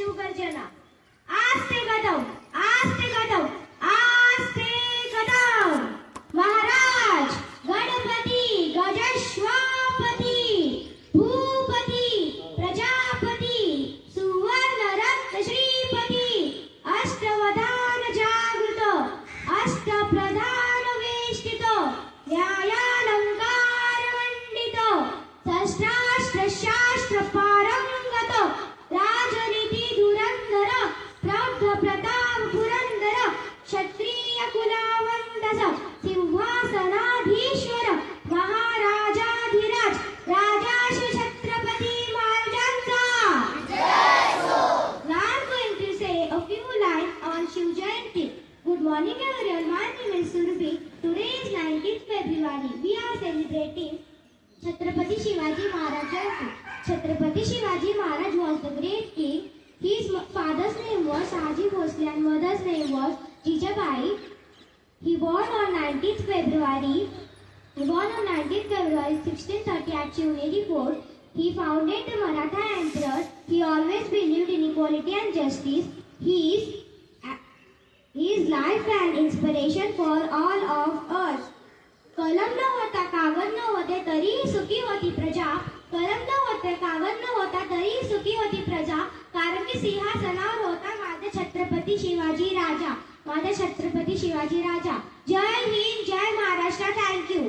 शिवगर्जना. आस्ते कदम, आस्ते कदम, आस्ते कदम. महाराज गणपती गजश्वापती भूपती प्रजापती सुवर्णरत्न श्रीपती अष्टवधान जागृत अष्टप्रधान वेष्टित न्यायालंकार मंडित शस्त्रास्त्र शास्त्र पारंगत राजनीती धुरंधर प्रौढ प्रताप पुरंदर क्षत्रिय कुलावंतस सिंहासनाधीश्वर महाराजाधिराज राजाश्री छत्रपती महाराजांचा. Now I'm going to say a few lines on Shiv Jayanti. Good morning everyone. My name is Surabhi. Today is 19th February. We are celebrating Chhatrapati Shivaji Maharaj Jayanti. Chhatrapati Shivaji Maharaj was the great king. His father's name was Shahaji Bhosle and mother's name was Jijabai. He born on 19th February 1630 at Shivneri Fort. He founded the Maratha Emperor. He always believed in equality and justice. He is life and inspiration for all of us. कलम न होता कागद न होते तरी सुखी होती प्रजा. कलम न होते कागद न होता तरी सुखी होती प्रजा. कारण की सिंहासनावर होता माझे छत्रपती शिवाजी राजा. माझे छत्रपती शिवाजी राजा. जय हिंद, जय महाराष्ट्र. थँक्यू.